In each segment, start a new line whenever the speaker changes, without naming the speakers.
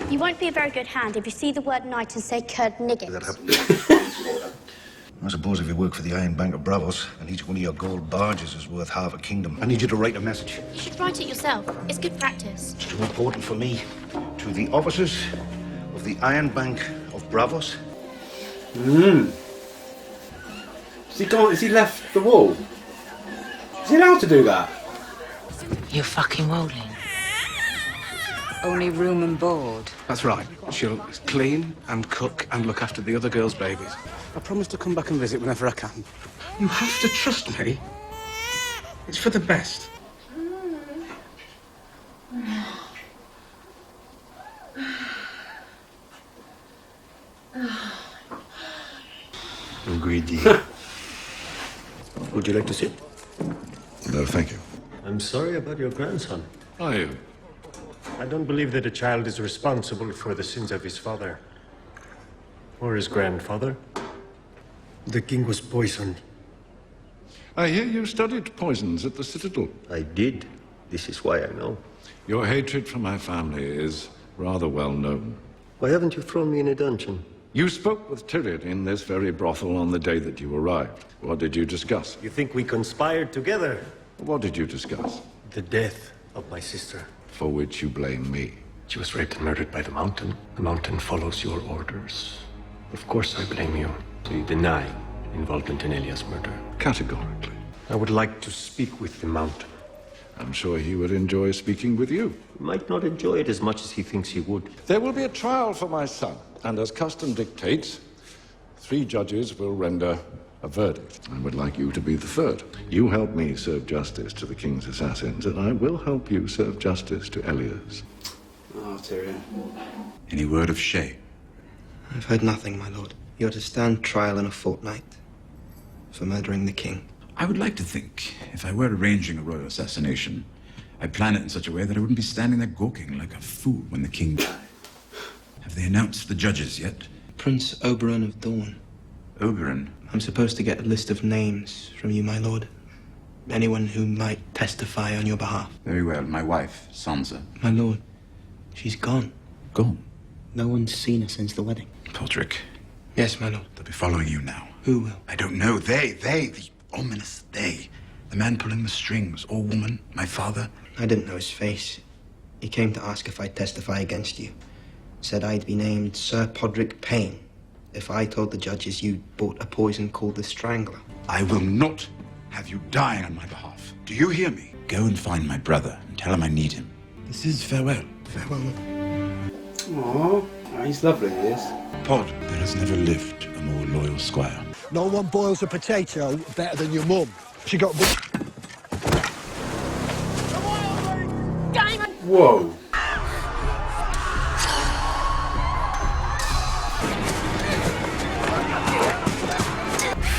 You won't be a very good hand if you see the word knight and say Kurd nigget.
That happened. I suppose if you work for the Iron Bank of Bravos, and each one of your gold barges is worth half a kingdom, I need you to write a message.
You should write it yourself. It's good practice.
It's too important for me. To the officers of the Iron Bank of Bravos.
Has he left the wall? Is he allowed to do that?
You're fucking rolling. Only room and board.
That's right. She'll clean and cook and look after the other girls' babies. I promise to come back and visit whenever I can. You have to trust me. It's for the best.
Greedy. Would you like to sit? No, thank you.
I'm sorry about your grandson.
Are you?
I don't believe that a child is responsible for the sins of his father. Or his grandfather. The king was poisoned.
I hear you studied poisons at the Citadel.
I did. This is why I know.
Your hatred for my family is rather well known.
Why haven't you thrown me in a dungeon?
You spoke with Tyrion in this very brothel on the day that you arrived. What did you discuss?
You think we conspired together?
What did you discuss?
The death of my sister.
For which you blame me.
She was raped and murdered by the Mountain. The Mountain follows your orders. Of course I blame you. So you deny involvement in Elia's murder?
Categorically.
I would like to speak with the Mountain.
I'm sure he would enjoy speaking with you.
He might not enjoy it as much as he thinks he would.
There will be a trial for my son, and as custom dictates, 3 judges will render a verdict. I would like you to be the third. You help me serve justice to the king's assassins, and I will help you serve justice to Elias.
Oh, Tyrion.
Any word of Shay?
I've heard nothing, my lord. You're to stand trial in a fortnight for murdering the king.
I would like to think, if I were arranging a royal assassination, I'd plan it in such a way that I wouldn't be standing there gawking like a fool when the king died. Have they announced the judges yet?
Prince Oberon of Dawn.
Oberon?
I'm supposed to get a list of names from you, my lord. Anyone who might testify on your behalf.
Very well. My wife, Sansa.
My lord, she's gone.
Gone?
No one's seen her since the wedding.
Podrick.
Yes, my lord.
They'll be following you now.
Who will?
I don't know. They, the ominous they. The man pulling the strings, or woman, my father.
I didn't know his face. He came to ask if I'd testify against you. Said I'd be named Sir Podrick Payne if I told the judges you'd bought a poison called the Strangler.
I will not have you dying on my behalf. Do you hear me? Go and find my brother and tell him I need him. This is farewell.
Farewell.
Oh, he's lovely, he is.
Pod, there has never lived a more loyal squire.
No one boils a potato better than your mum. She got...
Whoa.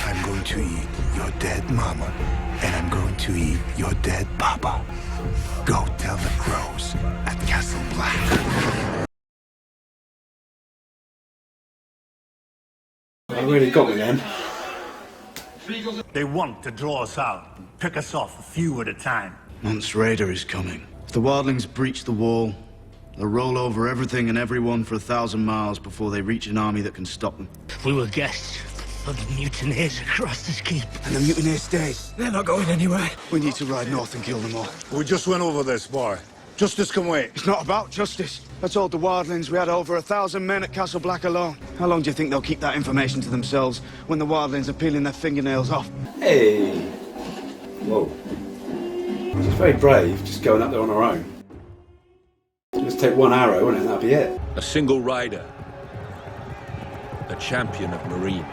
I'm going to eat your dead mama, and I'm going to eat your dead papa. Go tell the crows at Castle Black.
I really got me then.
They want to draw us out and pick us off a few at a time.
Mance Rayder is coming. If the wildlings breach the wall, they'll roll over everything and everyone for 1,000 miles before they reach an army that can stop them.
We were guests of the mutineers across this keep.
And the mutineers stay.
They're not going anywhere.
We need to ride north and kill them all.
We just went over this, boy. Justice can wait.
It's not about justice. I told the wildlings we had over 1,000 men at Castle Black alone. How long do you think they'll keep that information to themselves when the wildlings are peeling their fingernails off?
Hey. Whoa. She's very brave, just going up there on her own. Just take one arrow and that'll be it.
A single rider. A champion of Marine.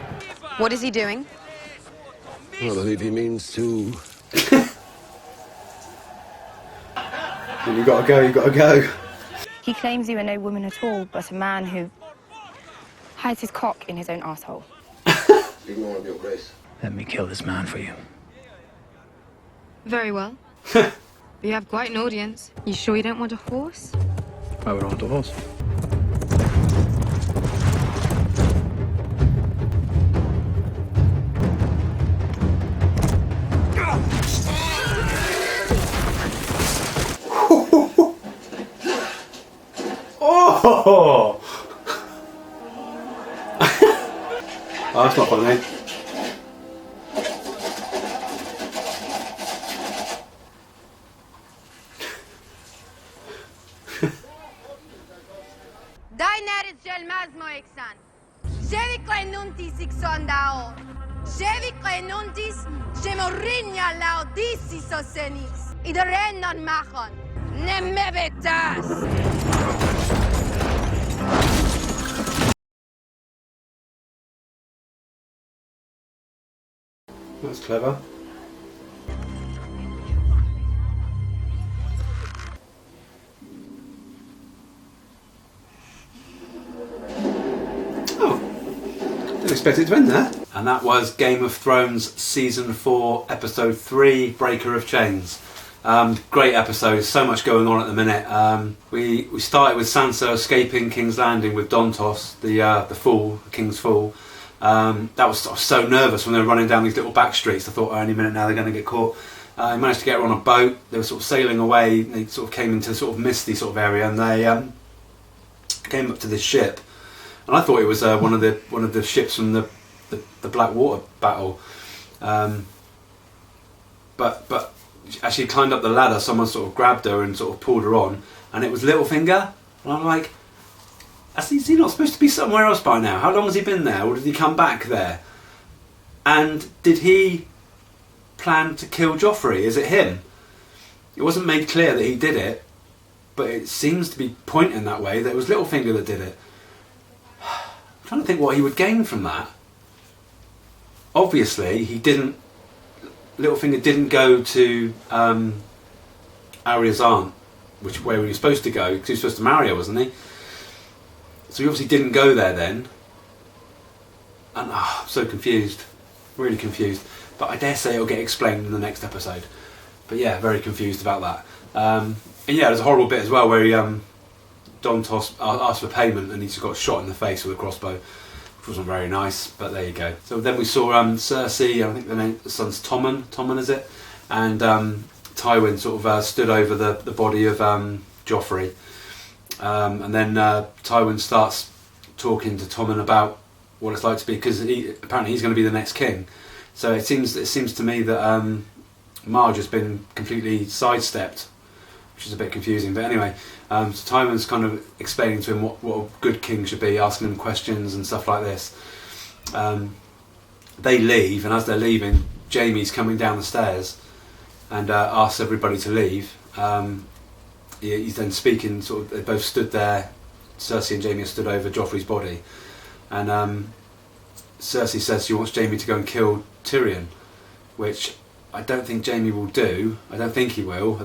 What is he doing?
I believe he means to...
When you gotta go, you gotta go.
He claims you are no woman at all, but a man who hides his cock in his own asshole.
Ignore him, Your Grace.
Let me kill this man for you.
Very well. You have quite an audience. You sure you don't want a horse?
I would want a horse.
Oh! Oh, that's not funny.
Daenerys gelmez Moeksan. Jevi Clenuntis ixondao. Jevi Clenuntis Gemorinia laodisis osenis. Idorenon machon. Nemebetas.
That's clever. Didn't expect it to end there. And that was Game of Thrones Season 4, Episode 3, Breaker of Chains. Great episode, so much going on at the minute. We started with Sansa escaping King's Landing with Dontos, the fool, the King's fool. I was so nervous when they were running down these little back streets. I thought, oh, any minute now they're going to get caught. I managed to get her on a boat. They were sort of sailing away. They sort of came into sort of misty sort of area, and they came up to this ship. And I thought it was one of the ships from the Blackwater battle, but as she climbed up the ladder, someone sort of grabbed her and sort of pulled her on, and it was Littlefinger. And I'm like, is he not supposed to be somewhere else by now? How long has he been there, or did he come back there? And did he plan to kill Joffrey? Is it him? It wasn't made clear that he did it, but it seems to be pointing that way, that it was Littlefinger that did it. I'm trying to think what he would gain from that. Obviously, Littlefinger didn't go to Arya's aunt, where he was supposed to go, because he was supposed to marry her, wasn't he? So he obviously didn't go there then. And I'm so confused. Really confused. But I dare say it'll get explained in the next episode. But yeah, very confused about that. And yeah, there's a horrible bit as well where Dontos asked for payment and he just got shot in the face with a crossbow, which wasn't very nice, but there you go. So then we saw Cersei, I think the son's Tommen is it? And Tywin sort of stood over the body of Joffrey. And then Tywin starts talking to Tommen about what it's like to be, because apparently he's going to be the next king. So it seems to me that Marge has been completely sidestepped, which is a bit confusing. But anyway, so Tywin's kind of explaining to him what a good king should be, asking him questions and stuff like this. They leave, and as they're leaving, Jaime's coming down the stairs and asks everybody to leave. He's then speaking, sort of, they both stood there, Cersei and Jaime stood over Joffrey's body, and Cersei says she wants Jaime to go and kill Tyrion, which I don't think Jaime will do. I don't think he will.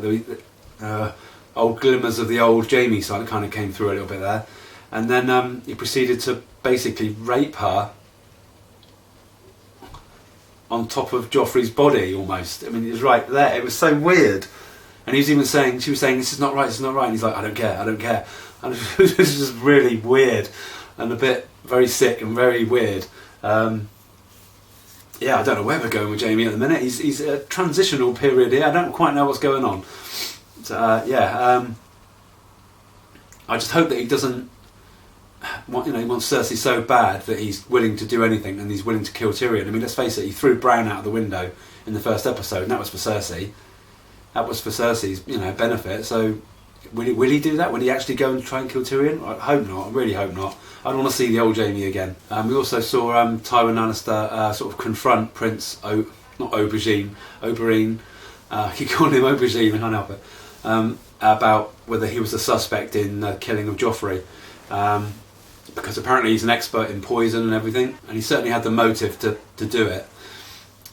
Old glimmers of the old Jaime side kind of came through a little bit there, and then he proceeded to basically rape her on top of Joffrey's body almost. I mean, it was right there. It was so weird. And he was even saying, she was saying, this is not right, this is not right. And he's like, I don't care, I don't care. And it was just really weird and a bit very sick and very weird. Yeah, I don't know where we're going with Jaime at the minute. He's a transitional period here. I don't quite know what's going on. So, I just hope that he doesn't, he wants Cersei so bad that he's willing to do anything and he's willing to kill Tyrion. I mean, let's face it, he threw Bran out of the window in the first episode, and that was for Cersei. That was for Cersei's, benefit. So, will he do that? Will he actually go and try and kill Tyrion? I hope not. I really hope not. I don't want to see the old Jaime again. We also saw Tywin Lannister sort of confront Prince Oberyn. I keep calling him Aubergine. I can't help it. About whether he was the suspect in the killing of Joffrey, because apparently he's an expert in poison and everything, and he certainly had the motive to do it.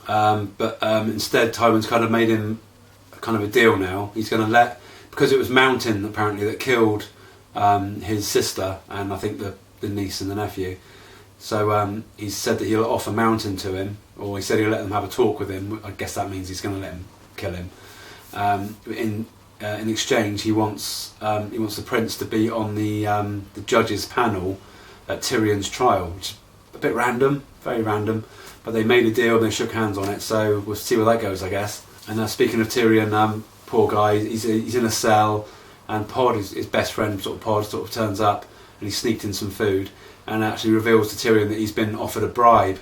But instead, Tywin's kind of made him kind of a deal now. He's going to because it was Mountain apparently that killed his sister and I think the niece and the nephew. So he said that he'll offer Mountain to him, or he said he'll let them have a talk with him. I guess that means he's going to let him kill him. In exchange, he wants the prince to be on the judges' panel at Tyrion's trial, which is a bit random, very random. But they made a deal and they shook hands on it, so we'll see where that goes, I guess. And speaking of Tyrion, poor guy, he's in a cell, and Pod, his best friend, Pod, turns up and he sneaked in some food, and actually reveals to Tyrion that he's been offered a bribe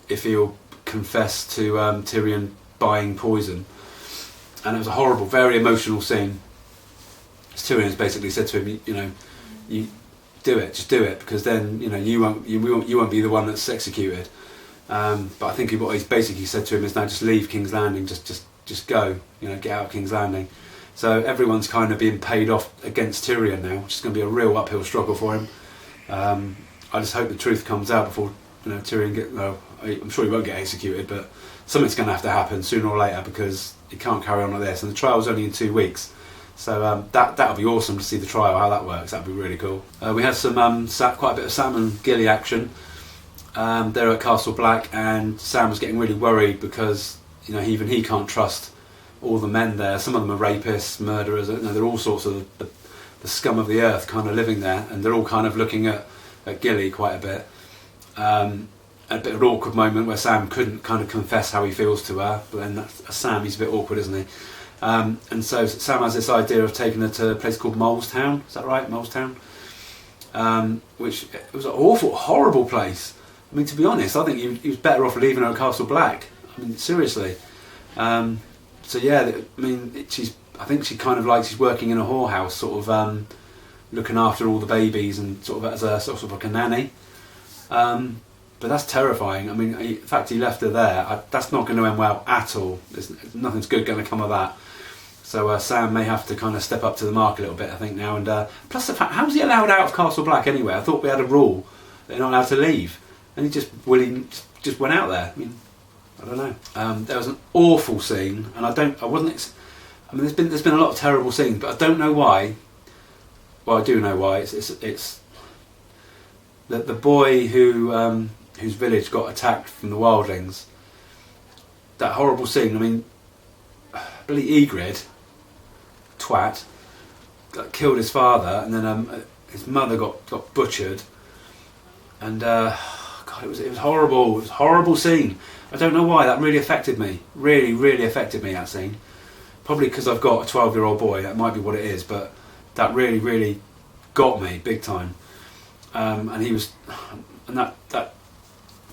if he'll confess to Tyrion buying poison. And it was a horrible, very emotional scene. Tyrion's basically said to him, you do it, just do it, because then you won't be the one that's executed. But I think what he's basically said to him is, now just leave King's Landing, just go, get out of King's Landing. So everyone's kind of being paid off against Tyrion now, which is going to be a real uphill struggle for him. I just hope the truth comes out before Tyrion I'm sure he won't get executed, but something's going to have to happen sooner or later, because he can't carry on like this. And the trial's only in 2 weeks, so that'll be awesome to see the trial, how that works. That'd be really cool. We had some quite a bit of Sam and Gilly action. They're at Castle Black, and Sam was getting really worried because even he can't trust all the men there. Some of them are rapists, murderers. They're all sorts of the scum of the earth kind of living there, and they're all kind of looking at Gilly quite a bit. A bit of an awkward moment where Sam couldn't kind of confess how he feels to her, but then Sam, he's a bit awkward, isn't he? And so Sam has this idea of taking her to a place called Molestown. Is that right, Molestown? Which it was an awful, horrible place. I mean, to be honest, I think he was better off leaving her at Castle Black. I mean, seriously. So yeah, I mean, I think she kind of she's working in a whorehouse, sort of looking after all the babies and sort of as a sort of like a nanny. But that's terrifying. I mean, the fact he left her there, that's not going to end well at all. Nothing's good going to come of that. So Sam may have to kind of step up to the mark a little bit, I think, now. And plus the fact, how's he allowed out of Castle Black anyway? I thought we had a rule that you're not allowed to leave. And he just went out there. I mean, I don't know. There was an awful scene, and I mean, there's been a lot of terrible scenes, but I don't know why. Well, I do know why. It's the boy whose village got attacked from the wildlings. That horrible scene. I mean, Billy Ygritte, twat, killed his father, and then his mother got butchered. And God, it was horrible. It was a horrible scene. I don't know why. That really affected me. Really, really affected me, that scene. Probably because I've got a 12-year-old boy. That might be what it is. But that really, really got me big time. And he was, and that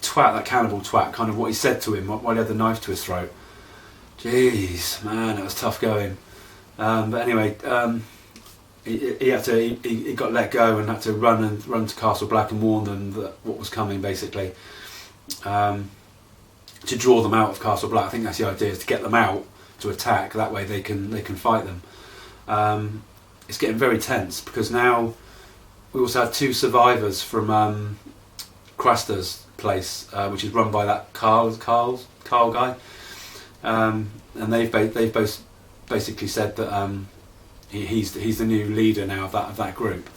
twat, that cannibal twat, kind of what he said to him while he had the knife to his throat. Jeez, man, that was tough going. But anyway, he got let go and had to run to Castle Black and warn them that what was coming, basically, to draw them out of Castle Black. I think that's the idea, is to get them out to attack. That way they can fight them. It's getting very tense because now we also had 2 survivors from Craster's place, which is run by that Carl guy, and they've both basically said that he's the new leader now of that group.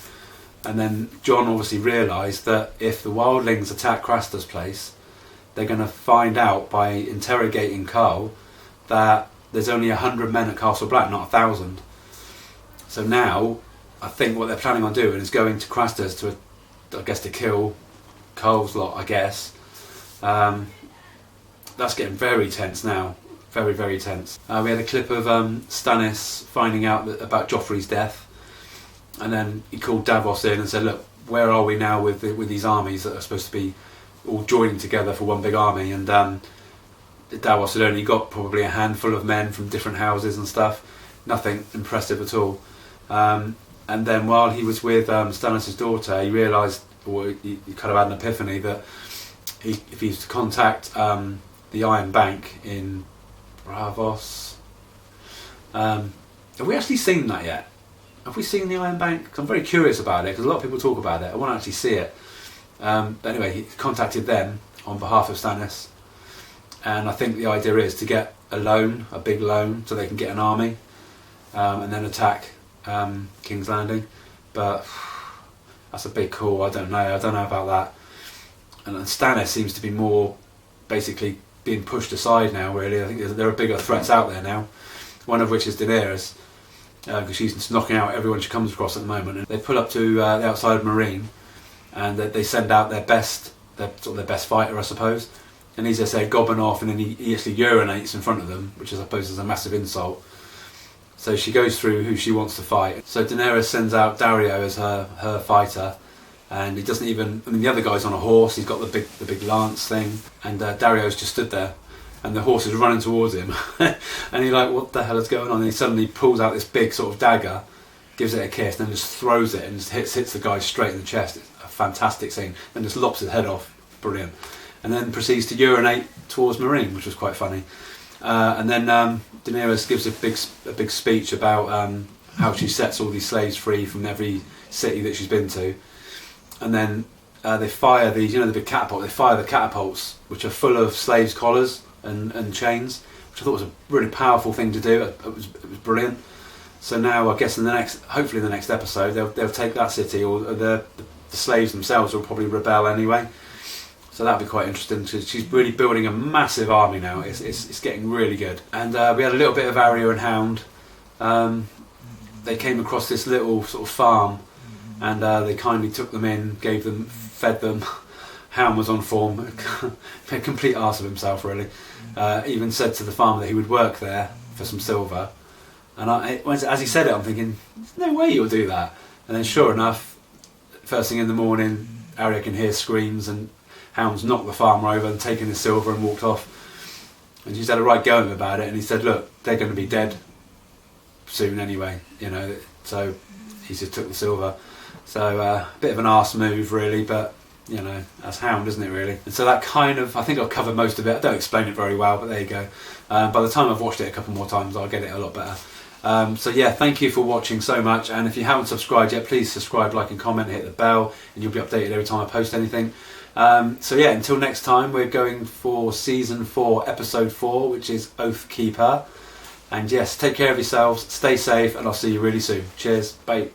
And then John obviously realised that if the wildlings attack Craster's place, they're going to find out by interrogating Carl that there's only 100 men at Castle Black, not 1,000. So now I think what they're planning on doing is going to Craster's to kill Carl's lot, I guess. That's getting very tense now. Very, very tense. We had a clip of Stannis finding out about Joffrey's death, and then he called Davos in and said, look, where are we now with these armies that are supposed to be all joining together for one big army? And Davos had only got probably a handful of men from different houses and stuff. Nothing impressive at all. And then while he was with Stannis' daughter, he realised, or he kind of had an epiphany, that if he was to contact the Iron Bank in Braavos. Have we actually seen that yet? Have we seen the Iron Bank? 'Cause I'm very curious about it, because a lot of people talk about it. I want to actually see it. But anyway, he contacted them on behalf of Stannis, and I think the idea is to get a big loan, so they can get an army, and then attack King's Landing. But that's a big call. I don't know about that. And Stannis seems to be more basically being pushed aside now, really. I think there are bigger threats out there now, one of which is Daenerys, because she's just knocking out everyone she comes across at the moment. And they pull up to the outside of Marine, and they send out their best fighter, I suppose, and he's just gobbing off, and then he actually urinates in front of them, which I suppose is a massive insult. So she goes through who she wants to fight. So Daenerys sends out Daario as her fighter, and he doesn't even. I mean, the other guy's on a horse. He's got the big lance thing, and Dario's just stood there, and the horse is running towards him, and he's like, "What the hell is going on?" And he suddenly pulls out this big sort of dagger, gives it a kiss, and then just throws it and just hits the guy straight in the chest. It's a fantastic scene, and just lops his head off. Brilliant. And then proceeds to urinate towards Meereen, which was quite funny. And then Daenerys gives a big speech about how she sets all these slaves free from every city that she's been to. And then they fire these, the big catapult. They fire the catapults, which are full of slaves' collars and chains, which I thought was a really powerful thing to do. It was brilliant. So now I guess hopefully in the next episode, they'll take that city, or the slaves themselves will probably rebel anyway. So that'll be quite interesting, because she's really building a massive army now. It's getting really good. And we had a little bit of Arya and Hound. They came across this little sort of farm, and they kindly took them in, fed them. Hound was on form, a complete arse of himself really. Even said to the farmer that he would work there for some silver. And as he said it, I'm thinking, there's no way you'll do that. And then sure enough, first thing in the morning, Arya can hear screams, and Hound's knocked the farmer over and taken his silver and walked off. And she's had a right go at him about it, and he said, look, they're going to be dead soon anyway, so he just took the silver. So a bit of an arse move really, but that's Hound, isn't it really? And so that kind of, I think I've covered most of it. I don't explain it very well, but there you go. By the time I've watched it a couple more times, I'll get it a lot better. So yeah, thank you for watching so much, and if you haven't subscribed yet, please subscribe, like and comment, hit the bell, and you'll be updated every time I post anything. So yeah, until next time, we're going for Season 4, Episode 4, which is Oathkeeper. And yes, take care of yourselves, stay safe, and I'll see you really soon. Cheers, bye.